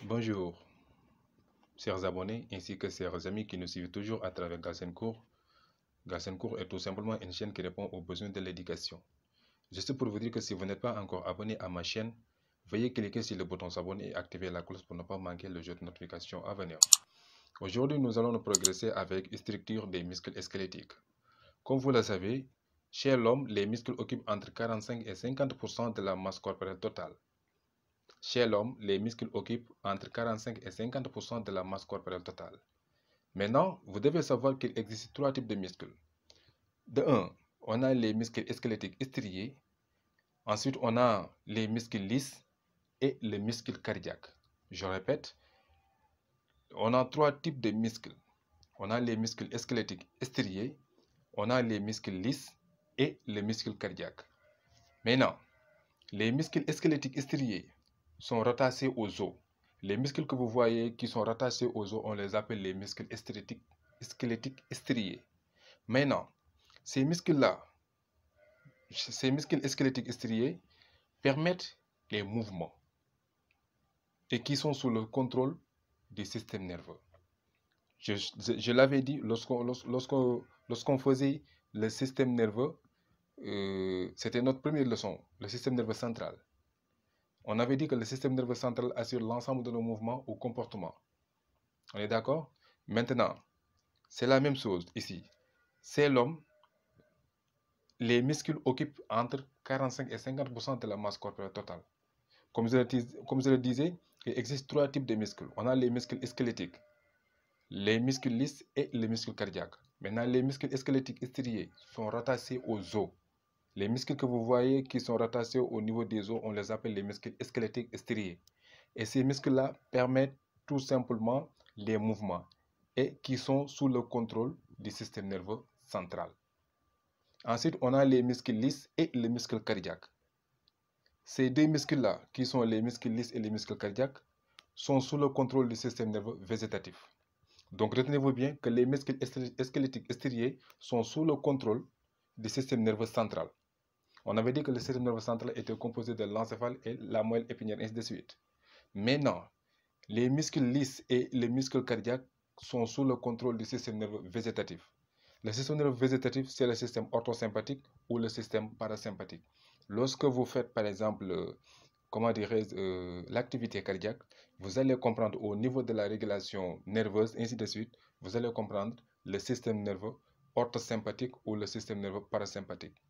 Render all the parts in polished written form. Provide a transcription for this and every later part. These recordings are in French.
Bonjour, chers abonnés ainsi que chers amis qui nous suivent toujours à travers Galsen Cours. Galsen Cours est tout simplement une chaîne qui répond aux besoins de l'éducation. Juste pour vous dire que si vous n'êtes pas encore abonné à ma chaîne, veuillez cliquer sur le bouton s'abonner et activer la cloche pour ne pas manquer le jeu de notification à venir. Aujourd'hui, nous allons nous progresser avec structure des muscles squelettiques. Comme vous le savez, chez l'homme, les muscles occupent entre 45 et 50% de la masse corporelle totale. Chez l'homme, les muscles occupent entre 45 et 50% de la masse corporelle totale. Maintenant, vous devez savoir qu'il existe trois types de muscles. De un, on a les muscles squelettiques striés. Ensuite, on a les muscles lisses et les muscles cardiaques. Je répète, on a trois types de muscles. On a les muscles squelettiques striés, on a les muscles lisses et les muscles cardiaques. Maintenant, les muscles squelettiques striés sont rattachés aux os. Les muscles que vous voyez qui sont rattachés aux os, on les appelle les muscles squelettiques striés. Maintenant, ces muscles-là, ces muscles squelettiques striés permettent les mouvements et qui sont sous le contrôle du système nerveux. Je l'avais dit, lorsqu'on faisait le système nerveux, c'était notre première leçon, le système nerveux central. On avait dit que le système nerveux central assure l'ensemble de nos mouvements ou comportements. On est d'accord? Maintenant, c'est la même chose ici. C'est l'homme. Les muscles occupent entre 45 et 50% de la masse corporelle totale. Comme je le disais, il existe trois types de muscles. On a les muscles squelettiques, les muscles lisses et les muscles cardiaques. Maintenant, les muscles squelettiques striés sont rattachés aux os. Les muscles que vous voyez qui sont rattachés au niveau des os, on les appelle les muscles squelettiques striés. Et ces muscles-là permettent tout simplement les mouvements et qui sont sous le contrôle du système nerveux central. Ensuite, on a les muscles lisses et les muscles cardiaques. Ces deux muscles-là, qui sont les muscles lisses et les muscles cardiaques, sont sous le contrôle du système nerveux végétatif. Donc, retenez-vous bien que les muscles squelettiques striés sont sous le contrôle du système nerveux central. On avait dit que le système nerveux central était composé de l'encéphale et la moelle épinière, ainsi de suite. Maintenant, les muscles lisses et les muscles cardiaques sont sous le contrôle du système nerveux végétatif. Le système nerveux végétatif, c'est le système orthosympathique ou le système parasympathique. Lorsque vous faites, par exemple, l'activité cardiaque, vous allez comprendre au niveau de la régulation nerveuse, ainsi de suite, vous allez comprendre le système nerveux orthosympathique ou le système nerveux parasympathique.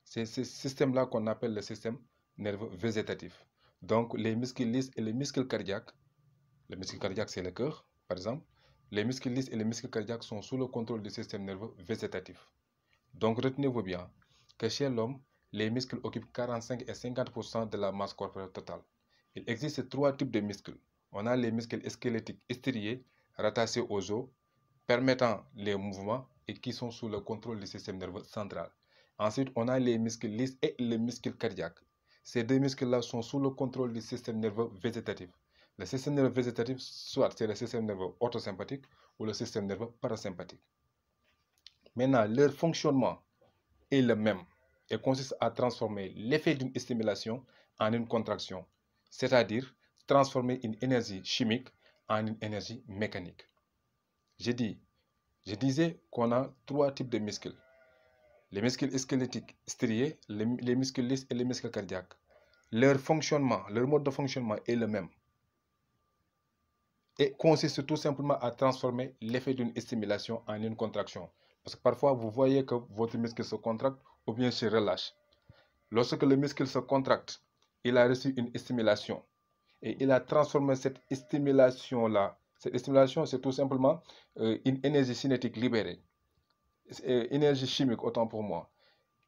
C'est ce système-là qu'on appelle le système nerveux végétatif. Donc, les muscles lisses et les muscles cardiaques, le muscle cardiaque, c'est le cœur, par exemple, les muscles lisses et les muscles cardiaques sont sous le contrôle du système nerveux végétatif. Donc, retenez-vous bien que chez l'homme, les muscles occupent 45 et 50% de la masse corporelle totale. Il existe trois types de muscles. On a les muscles squelettiques striés, rattachés aux os, permettant les mouvements et qui sont sous le contrôle du système nerveux central. Ensuite, on a les muscles lisses et les muscles cardiaques. Ces deux muscles-là sont sous le contrôle du système nerveux végétatif. Le système nerveux végétatif, soit c'est le système nerveux orthosympathique ou le système nerveux parasympathique. Maintenant, leur fonctionnement est le même et consiste à transformer l'effet d'une stimulation en une contraction, c'est-à-dire transformer une énergie chimique en une énergie mécanique. Je disais qu'on a trois types de muscles. Les muscles squelettiques striés, les muscles lisses et les muscles cardiaques. Leur fonctionnement, leur mode de fonctionnement est le même et consiste tout simplement à transformer l'effet d'une stimulation en une contraction. Parce que parfois, vous voyez que votre muscle se contracte ou bien se relâche. Lorsque le muscle se contracte, il a reçu une stimulation et il a transformé cette stimulation-là. Cette stimulation, c'est tout simplement une énergie cinétique libérée. Énergie chimique, autant pour moi.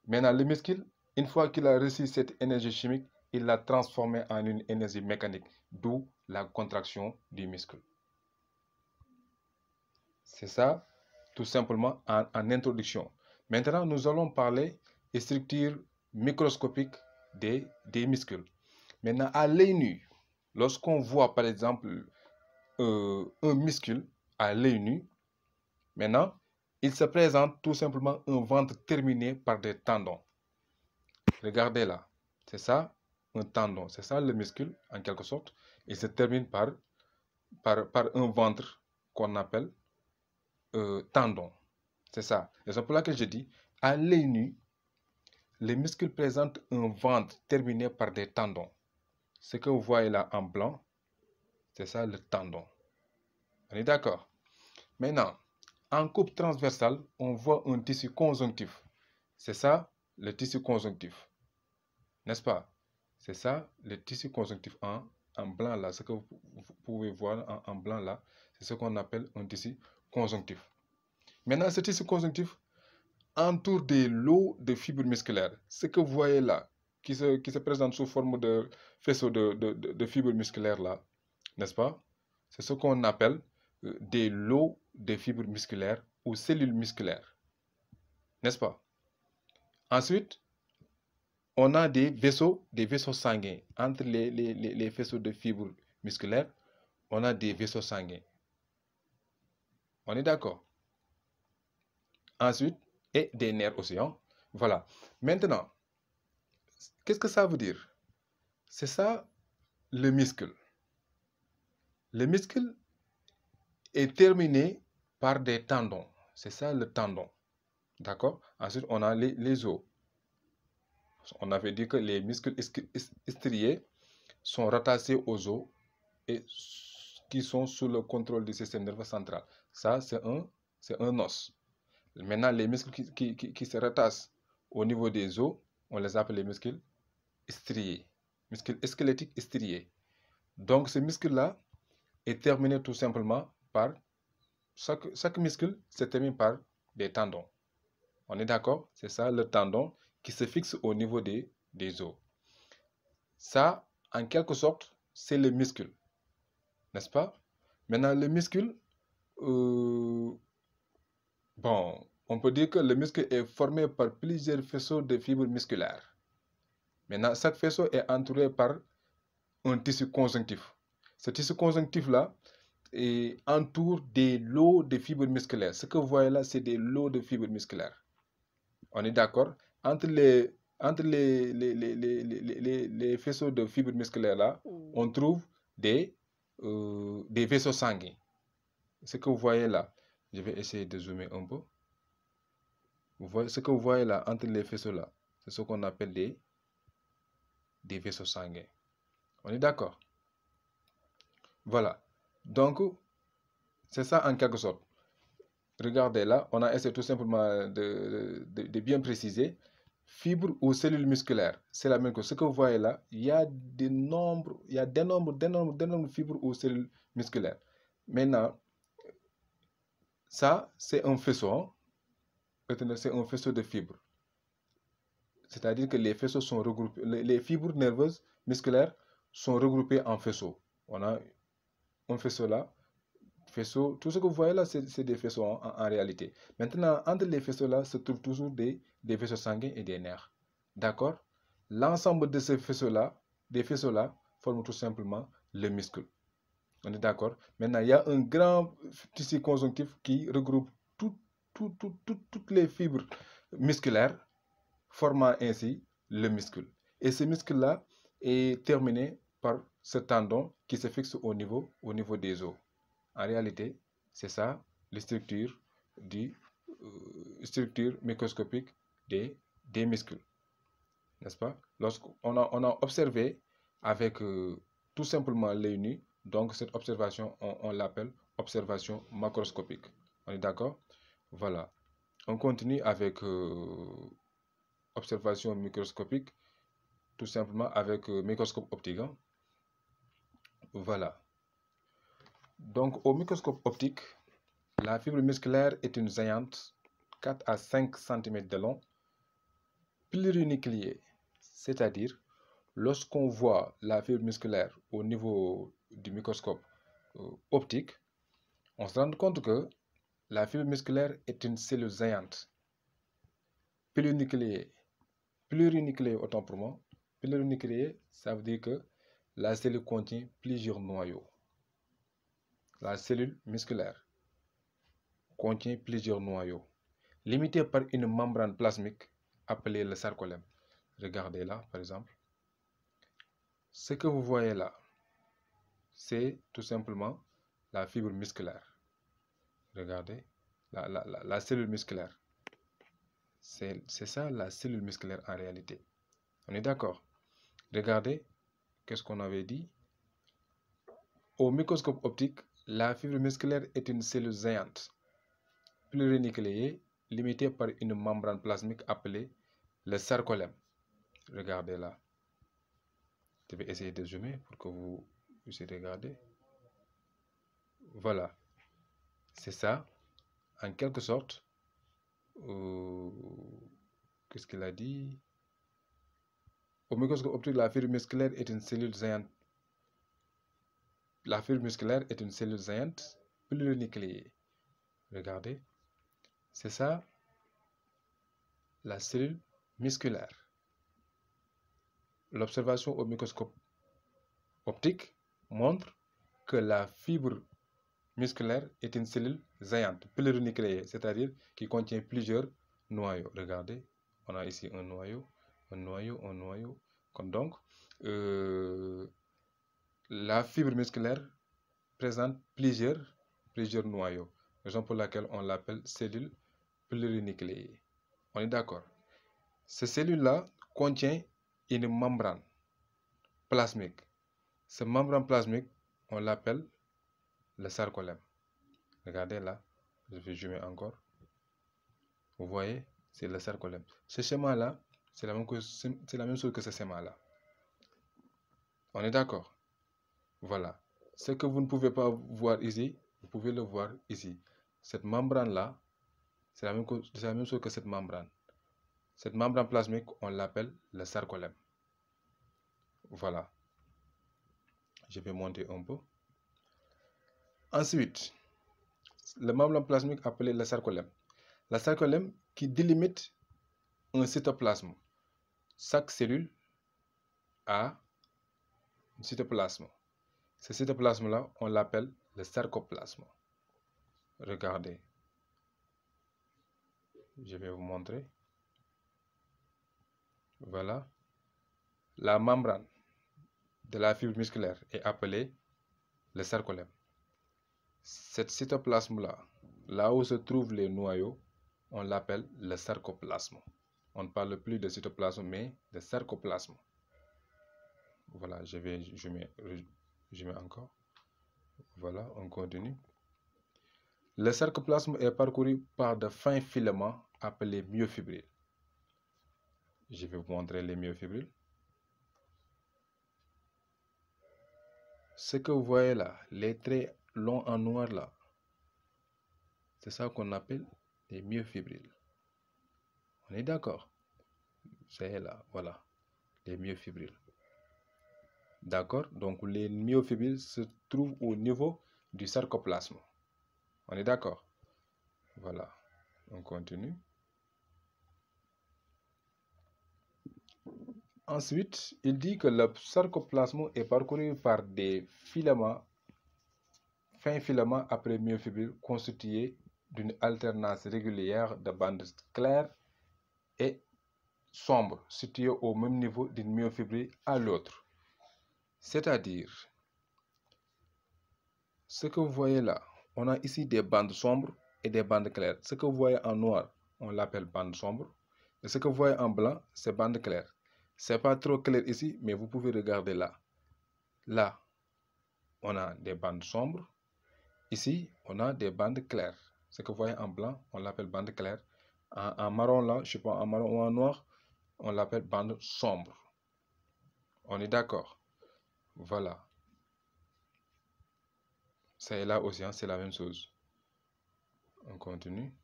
Maintenant, le muscle, une fois qu'il a reçu cette énergie chimique, il l'a transformée en une énergie mécanique, d'où la contraction du muscle. C'est ça, tout simplement, en introduction. Maintenant, nous allons parler des structures microscopiques des muscles. Maintenant, à l'œil nu, lorsqu'on voit, par exemple, un muscle à l'œil nu, maintenant, il se présente tout simplement un ventre terminé par des tendons. Regardez là, c'est ça un tendon, c'est ça le muscle en quelque sorte. Il se termine par par un ventre qu'on appelle tendon. C'est ça. C'est pour laquelle je dis, à l'œil nu, les muscles présentent un ventre terminé par des tendons. Ce que vous voyez là en blanc, c'est ça le tendon. On est d'accord? Maintenant, en coupe transversale, on voit un tissu conjonctif. C'est ça le tissu conjonctif. N'est-ce pas? C'est ça le tissu conjonctif en blanc là. Ce que vous pouvez voir en blanc là, c'est ce qu'on appelle un tissu conjonctif. Maintenant, ce tissu conjonctif entoure des lots de fibres musculaires. Ce que vous voyez là, qui se présente sous forme de faisceau de fibres musculaires là, n'est-ce pas? C'est ce qu'on appelle des lots de fibres musculaires ou cellules musculaires. N'est-ce pas? Ensuite, on a des vaisseaux sanguins. Entre les faisceaux de fibres musculaires, on a des vaisseaux sanguins. On est d'accord? Ensuite, et des nerfs aussi. Hein? Voilà. Maintenant, qu'est-ce que ça veut dire? C'est ça le muscle. Le muscle est terminé par des tendons. C'est ça le tendon. D'accord? Ensuite, on a les os. On avait dit que les muscles striés sont rattachés aux os et qui sont sous le contrôle du système nerveux central. Ça, c'est un os. Maintenant, les muscles qui se rattachent au niveau des os, on les appelle les muscles striés, muscles squelettiques striés. Donc, ce muscle-là est terminé tout simplement par, chaque muscle se termine par des tendons. On est d'accord? C'est ça le tendon qui se fixe au niveau des os. Ça, en quelque sorte, c'est le muscle. N'est-ce pas? Maintenant, le muscle, bon, on peut dire que le muscle est formé par plusieurs faisceaux de fibres musculaires. Maintenant, chaque faisceau est entouré par un tissu conjonctif. Ce tissu conjonctif-là entoure des lots de fibres musculaires. Ce que vous voyez là, c'est des lots de fibres musculaires. On est d'accord? Entre les faisceaux de fibres musculaires là, on trouve des vaisseaux sanguins. Ce que vous voyez là, je vais essayer de zoomer un peu. Vous voyez, ce que vous voyez là, entre les faisceaux là, c'est ce qu'on appelle des vaisseaux sanguins. On est d'accord? Voilà. Donc, c'est ça en quelque sorte. Regardez là, on a essayé tout simplement de bien préciser. Fibres ou cellules musculaires, c'est la même chose. Ce que vous voyez là, il y a d'énormes fibres ou cellules musculaires. Maintenant, ça, c'est un faisceau. C'est un faisceau de fibres. C'est-à-dire que les faisceaux sont regroupés, les fibres nerveuses musculaires sont regroupées en faisceaux. On a un faisceau là, faisceau, tout ce que vous voyez là, c'est des faisceaux en réalité. Maintenant, entre les faisceaux là se trouvent toujours des vaisseaux sanguins et des nerfs. D'accord? L'ensemble de ces faisceaux-là, forment tout simplement le muscle. On est d'accord? Maintenant, il y a un grand tissu conjonctif qui regroupe toutes les fibres musculaires, formant ainsi le muscle. Et ce muscle-là est terminé par ce tendon qui se fixe au niveau des os. En réalité, c'est ça la structure microscopique des muscles. N'est-ce pas? Lorsqu'on a observé avec tout simplement l'œil nu, donc cette observation, on l'appelle observation macroscopique. On est d'accord? Voilà. On continue avec observation microscopique, tout simplement avec microscope optique. Hein? Voilà. Donc, au microscope optique, la fibre musculaire est une géante 4 à 5 cm de long, plurinucléée, c'est-à-dire lorsqu'on voit la fibre musculaire au niveau du microscope optique, on se rend compte que la fibre musculaire est une cellule géante plurinucléée. Plurinucléée, autant pour moi. Plurinucléée, ça veut dire que la cellule contient plusieurs noyaux. La cellule musculaire contient plusieurs noyaux, limités par une membrane plasmique appelée le sarcolemme. Regardez là, par exemple. Ce que vous voyez là, c'est tout simplement la fibre musculaire. Regardez, la cellule musculaire. C'est ça la cellule musculaire en réalité. On est d'accord? Regardez, qu'est-ce qu'on avait dit? Au microscope optique, la fibre musculaire est une cellule géante, plurinucléée, limitée par une membrane plasmique appelée le sarcolème. Regardez là. Je vais essayer de zoomer pour que vous puissiez regarder. Voilà. C'est ça. En quelque sorte, qu'est-ce qu'il a dit? Au microscope optique, la fibre musculaire est une cellule géante. La fibre musculaire est une cellule géante plurinucléée. Regardez. C'est ça, la cellule musculaire. L'observation au microscope optique montre que la fibre musculaire est une cellule géante, plurinucléée, c'est-à-dire qui contient plusieurs noyaux. Regardez, on a ici un noyau, un noyau, un noyau. Donc, la fibre musculaire présente plusieurs noyaux, raison pour laquelle on l'appelle cellule plurinucléée. On est d'accord? Cette cellule-là contient une membrane plasmique. Cette membrane plasmique, on l'appelle le sarcolème. Regardez là, je vais zoomer encore. Vous voyez, c'est le sarcolème. Ce schéma-là, c'est la même chose que ce schéma-là. On est d'accord? Voilà. Ce que vous ne pouvez pas voir ici, vous pouvez le voir ici. Cette membrane-là, c'est la même chose que cette membrane. Cette membrane plasmique, on l'appelle le sarcolème. Voilà. Je vais monter un peu. Ensuite, le membrane plasmique appelé le sarcolème. Le sarcolème qui délimite un cytoplasme. Chaque cellule a un cytoplasme. Ce cytoplasme-là, on l'appelle le sarcoplasme. Regardez. Je vais vous montrer. Voilà. La membrane de la fibre musculaire est appelée le sarcolème. Cet cytoplasme-là, là où se trouvent les noyaux, on l'appelle le sarcoplasme. On ne parle plus de cytoplasme, mais de sarcoplasme. Voilà, je mets encore. Voilà, on continue. Le sarcoplasme est parcouru par de fins filaments appelés myofibrilles. Je vais vous montrer les myofibrilles. Ce que vous voyez là, les traits longs en noir là, c'est ça qu'on appelle les myofibrilles. On est d'accord? C'est là, voilà, les myofibrilles. D'accord? Donc les myofibrilles se trouvent au niveau du sarcoplasme. On est d'accord? Voilà, on continue. Ensuite, il dit que le sarcoplasme est parcouru par des filaments, fins filaments après myofibrilles constitués d'une alternance régulière de bandes claires et sombres situées au même niveau d'une myofibrille à l'autre. C'est-à-dire, ce que vous voyez là, on a ici des bandes sombres et des bandes claires. Ce que vous voyez en noir, on l'appelle bande sombre. Et ce que vous voyez en blanc, c'est bande claire. C'est pas trop clair ici, mais vous pouvez regarder là. Là, on a des bandes sombres. Ici, on a des bandes claires. Ce que vous voyez en blanc, on l'appelle bande claire. En marron là, je sais pas, en marron ou en noir, on l'appelle bande sombre. On est d'accord? Voilà. C'est là aussi, c'est la même chose. On continue.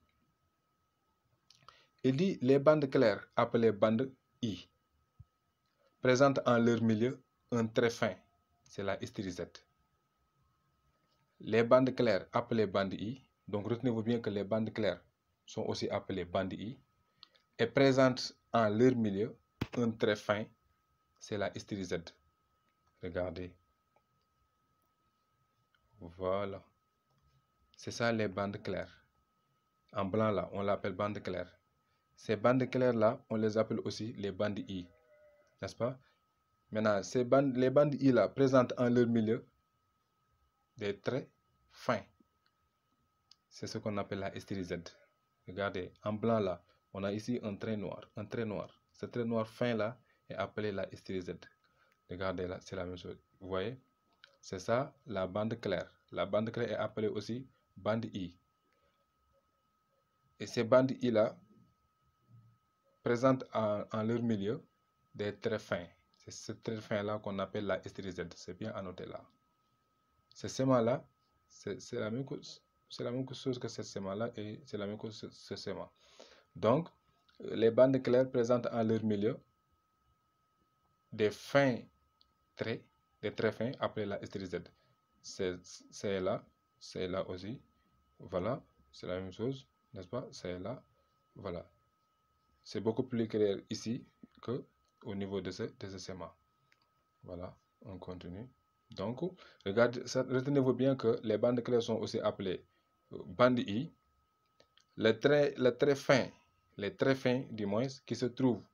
Il dit les bandes claires, appelées bandes I, présentent en leur milieu un trait fin, c'est la hystérisette. Les bandes claires, appelées bandes I, donc retenez-vous bien que les bandes claires sont aussi appelées bandes I, et présentent en leur milieu un trait fin, c'est la hystérisette. Regardez. Voilà. C'est ça les bandes claires. En blanc là, on l'appelle bande claire. Ces bandes claires-là, on les appelle aussi les bandes I, n'est-ce pas? Maintenant, les bandes I-là présentent en leur milieu des traits fin. C'est ce qu'on appelle la strie Z. Regardez, en blanc là, on a ici un trait noir, un trait noir. Ce trait noir fin là est appelé la strie Z. Regardez là, c'est la même chose. Vous voyez? C'est ça, la bande claire. La bande claire est appelée aussi bande I. Et ces bandes I là présentent en leur milieu des traits fins. C'est ce trait fin là qu'on appelle la strie Z. C'est bien annoté là. Ce sément là, c'est la même chose. C'est la même chose que ce sément là et c'est la même chose que ce sément. Donc, les bandes claires présentent en leur milieu des fins traits, des traits fins appelés la strie Z. C'est là aussi. Voilà, c'est la même chose, n'est-ce pas? C'est là, voilà. C'est beaucoup plus clair ici que au niveau de ce sément. Voilà, on continue. Donc, retenez-vous bien que les bandes claires sont aussi appelées bandes I. Les traits fins du moins, qui se trouvent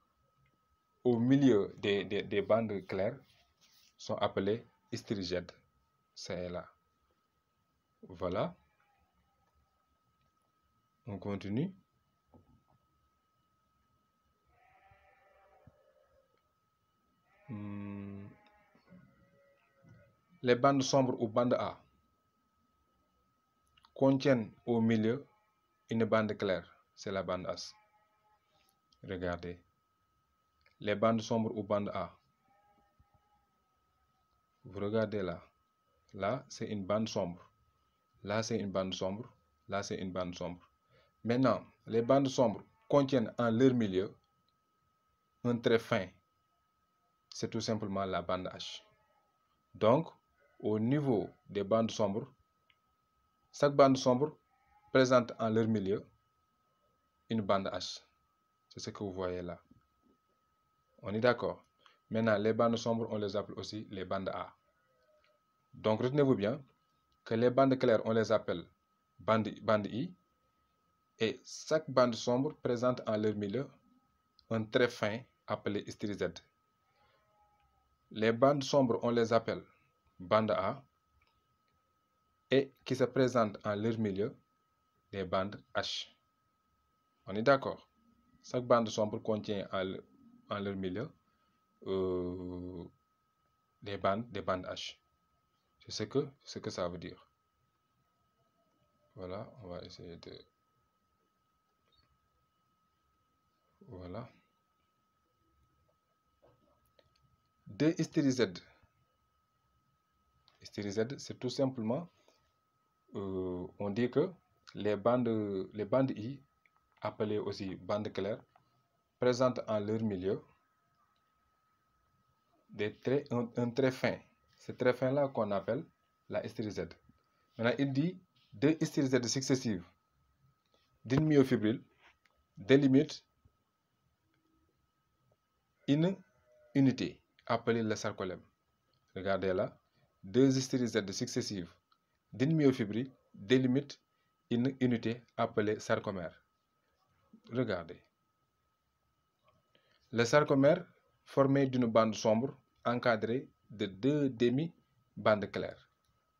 au milieu des bandes claires sont appelés stries Z. C'est là. Voilà. On continue. Les bandes sombres ou bandes A contiennent au milieu une bande claire. C'est la bande As. Regardez. Les bandes sombres ou bandes A. Vous regardez là. Là, c'est une bande sombre. Là, c'est une bande sombre. Là, c'est une bande sombre. Maintenant, les bandes sombres contiennent en leur milieu un trait fin. C'est tout simplement la bande H. Donc, au niveau des bandes sombres, chaque bande sombre présente en leur milieu une bande H. C'est ce que vous voyez là. On est d'accord? Maintenant, les bandes sombres, on les appelle aussi les bandes A. Donc, retenez-vous bien que les bandes claires, on les appelle bande I. Et chaque bande sombre présente en leur milieu un trait fin appelé strie Z. Les bandes sombres, on les appelle bande A. Et qui se présentent en leur milieu des bandes H. On est d'accord? Chaque bande sombre contient en leur milieu des bandes H. C'est ce que ça veut dire. Voilà, on va essayer de... Voilà. De strie Z. Strie Z, c'est tout simplement, on dit que les bandes I, appelées aussi bandes claires, présentent en leur milieu un trait fin. Ce trait fin-là qu'on appelle la strie Z. Maintenant, il dit deux stries Z successives d'une myofibrille délimitent une unité appelée le sarcolème. Regardez là, deux stries Z successives d'une myofibrille délimitent une unité appelée sarcomère. Regardez. Le sarcomère formé d'une bande sombre encadrée de deux demi-bandes claires.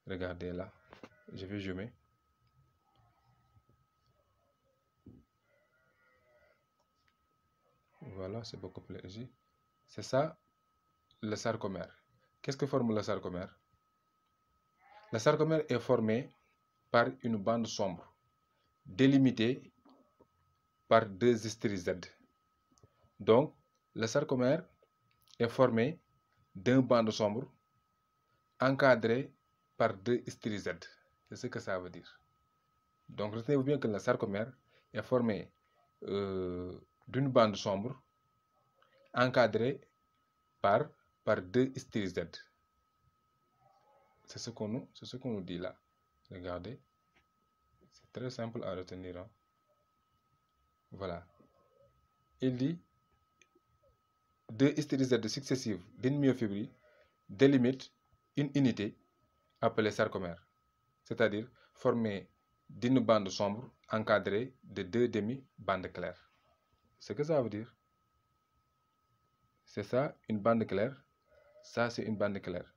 Regardez là, je vais zoomer. Voilà, c'est beaucoup plus léger. C'est ça, le sarcomère. Qu'est-ce que forme le sarcomère? Le sarcomère est formé par une bande sombre délimitée par deux stries Z. Donc, le sarcomère est formé d'un bande sombre encadré par deux stries Z. C'est ce que ça veut dire. Donc, retenez-vous bien que le sarcomère est formé d'une bande sombre encadrée par deux stries Z. C'est ce qu'on nous dit là. Regardez. C'est très simple à retenir. Hein. Voilà. Il dit deux stries Z successives d'une myofibrille délimitent une unité appelée sarcomère, c'est-à-dire formée d'une bande sombre encadrée de deux demi-bandes claires. Ce que ça veut dire, c'est ça, une bande claire, ça c'est une bande claire.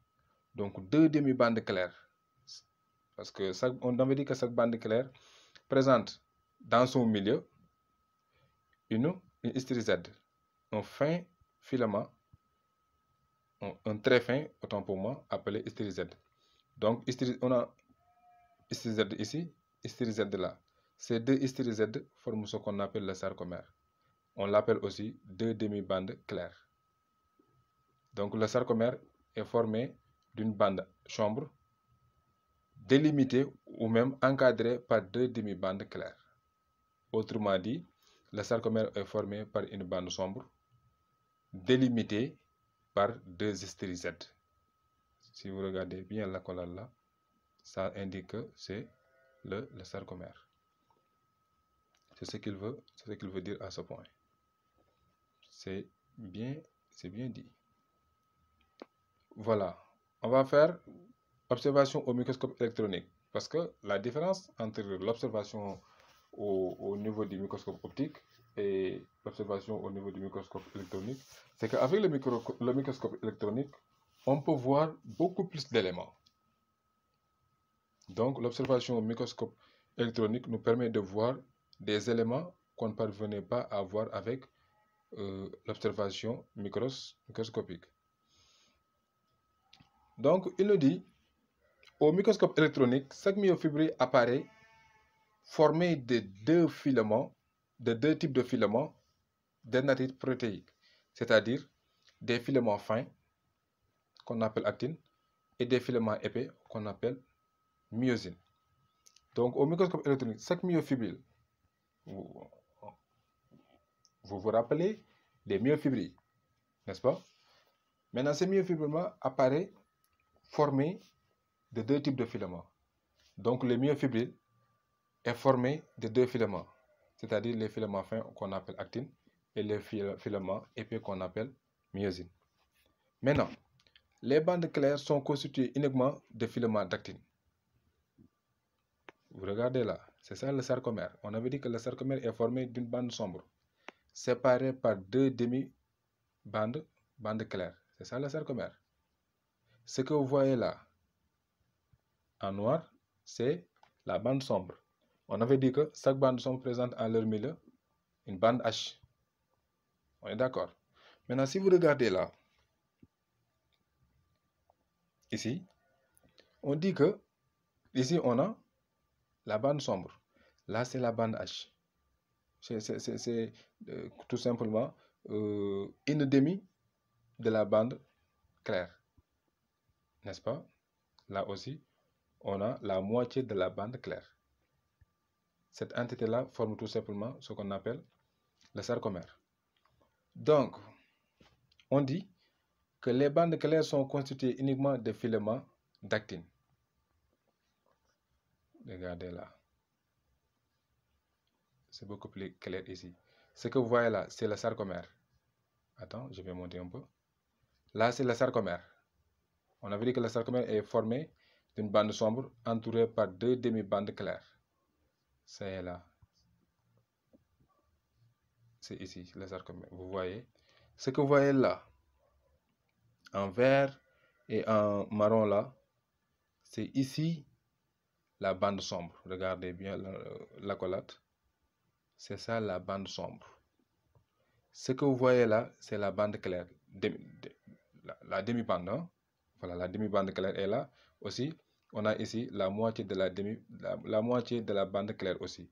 Donc deux demi-bandes claires Parce que on avait dit que chaque bande claire présente dans son milieu une hystérique Z, un fin filament, un très fin, autant pour moi, appelé hystérique Z. Donc, on a hystérique Z ici, hystérique Z là. Ces deux hystériques Z forment ce qu'on appelle le sarcomère. On l'appelle aussi deux demi-bandes claires. Donc, le sarcomère est formé d'une bande sombre, délimitée ou même encadrée par deux demi-bandes claires. Autrement dit, le sarcomère est formé par une bande sombre, délimitée par deux hystériques Z. Si vous regardez bien la collade là, ça indique que c'est le sarcomère. C'est ce qu'il veut dire à ce point. C'est bien dit. Voilà, on va faire observation au microscope électronique, parce que la différence entre l'observation au niveau du microscope optique et l'observation au niveau du microscope électronique, c'est qu'avec le microscope électronique, on peut voir beaucoup plus d'éléments. Donc, l'observation au microscope électronique nous permet de voir des éléments qu'on ne parvenait pas à voir avec l'observation microscopique. Donc, il nous dit, au microscope électronique, chaque myofibrille apparaît formé de deux filaments, de deux types de filaments de nature protéique, c'est-à-dire des filaments fins qu'on appelle actine et des filaments épais qu'on appelle myosine. Donc, au microscope électronique, chaque myofibrille, vous vous rappelez des myofibrilles, n'est-ce pas? Maintenant, ces myofibrilles apparaissent formés de deux types de filaments. Donc, le myofibrille est formé de deux filaments, c'est-à-dire les filaments fins qu'on appelle actine et les filaments épais qu'on appelle myosine. Maintenant, les bandes claires sont constituées uniquement de filaments d'actine. Vous regardez là, c'est ça le sarcomère. On avait dit que le sarcomère est formé d'une bande sombre, séparée par deux demi-bandes claires. C'est ça le sarcomère. Ce que vous voyez là, en noir, c'est la bande sombre. On avait dit que chaque bande sombre présente en leur milieu une bande H. On est d'accord? Maintenant, si vous regardez là, ici, on dit que ici on a la bande sombre. Là, c'est la bande H. C'est tout simplement une demi de la bande claire. N'est-ce pas? Là aussi, on a la moitié de la bande claire. Cette entité-là forme tout simplement ce qu'on appelle le sarcomère. Donc, on dit que les bandes claires sont constituées uniquement de filaments d'actine. Regardez là. C'est beaucoup plus clair ici. Ce que vous voyez là, c'est le sarcomère. Attends, je vais monter un peu. Là, c'est le sarcomère. On avait dit que le sarcomère est formé d'une bande sombre entourée par deux demi-bandes claires. C'est là. C'est ici, le sarcomère. Vous voyez? Ce que vous voyez là, en vert et en marron là, c'est ici la bande sombre. Regardez bien l'accolade. C'est ça la bande sombre. Ce que vous voyez là, c'est la bande claire. La demi-bande. Hein? Voilà, la demi-bande claire est là. Aussi, on a ici la moitié de la moitié de la bande claire aussi.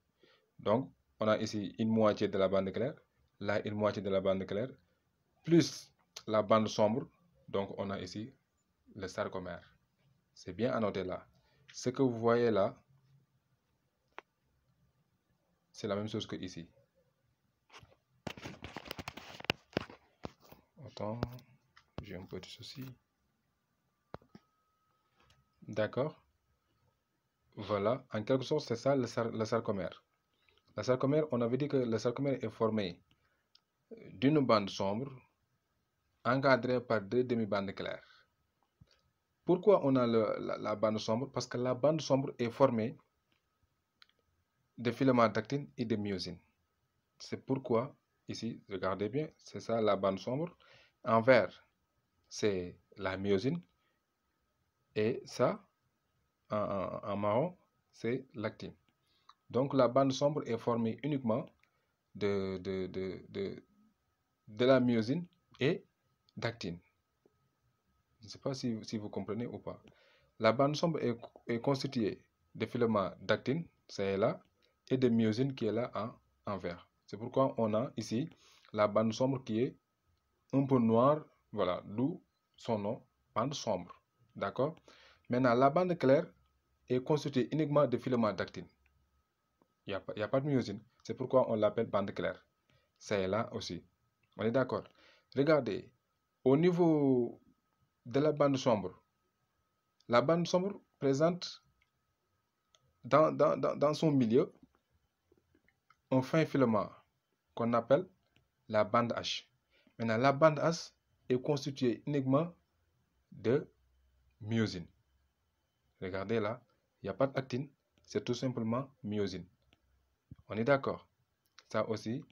Donc, on a ici une moitié de la bande claire. Là, une moitié de la bande claire. Plus la bande sombre. Donc, on a ici le sarcomère. C'est bien à noter là. Ce que vous voyez là, c'est la même chose que ici. Attends, j'ai un petit souci. D'accord. Voilà, en quelque sorte, c'est ça le sarcomère. Le sarcomère, on avait dit que le sarcomère est formé d'une bande sombre encadrée par deux demi-bandes claires. Pourquoi on a la bande sombre? Parce que la bande sombre est formée de filaments d'actine et de myosine. C'est pourquoi, ici, regardez bien, c'est ça la bande sombre. En vert, c'est la myosine. Et ça, en marron, c'est l'actine. Donc la bande sombre est formée uniquement de la myosine et d'actine. Je ne sais pas si vous comprenez ou pas. La bande sombre est constituée de filaments d'actine, c'est là, et de myosine qui est là en vert. C'est pourquoi on a ici la bande sombre qui est un peu noire, voilà, d'où son nom, bande sombre. D'accord? Maintenant, la bande claire est constituée uniquement de filaments d'actine. Il n'y a pas de myosine. C'est pourquoi on l'appelle bande claire. C'est là aussi. On est d'accord? Regardez, au niveau de la bande sombre présente dans son milieu un fin filament qu'on appelle la bande H. Maintenant, la bande H est constituée uniquement de myosine. Regardez là, il n'y a pas d'actine, c'est tout simplement myosine. On est d'accord? Ça aussi,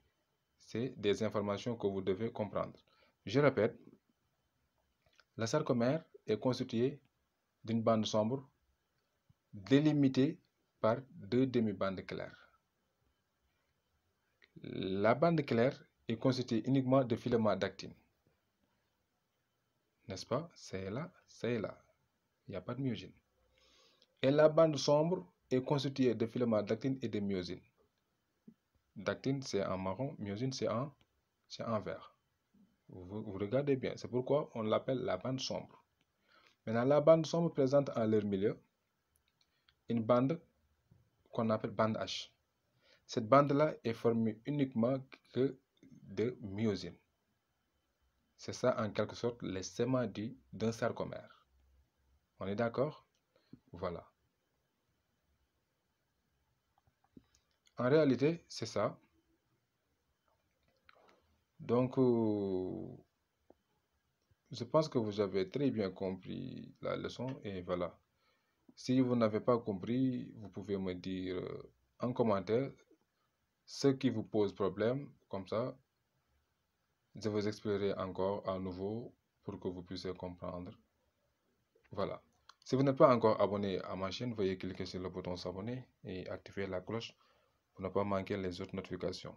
c'est des informations que vous devez comprendre. Je répète, le sarcomère est constitué d'une bande sombre délimitée par deux demi-bandes claires. La bande claire est constituée uniquement de filaments d'actine. N'est-ce pas? C'est là, c'est là. Il n'y a pas de myosine. Et la bande sombre est constituée de filaments d'actine et de myosine. D'actine, c'est en marron, myosine, c'est en vert. Vous regardez bien, c'est pourquoi on l'appelle la bande sombre. Maintenant, la bande sombre présente en leur milieu une bande qu'on appelle bande H. Cette bande-là est formée uniquement que de myosine. C'est ça, en quelque sorte, les schémas d'un sarcomère. On est d'accord? Voilà. En réalité, c'est ça. Donc, je pense que vous avez très bien compris la leçon et voilà. Si vous n'avez pas compris, vous pouvez me dire en commentaire ce qui vous pose problème. Comme ça, je vous expliquerai encore à nouveau pour que vous puissiez comprendre. Voilà. Si vous n'êtes pas encore abonné à ma chaîne, veuillez cliquer sur le bouton s'abonner et activer la cloche pour ne pas manquer les autres notifications.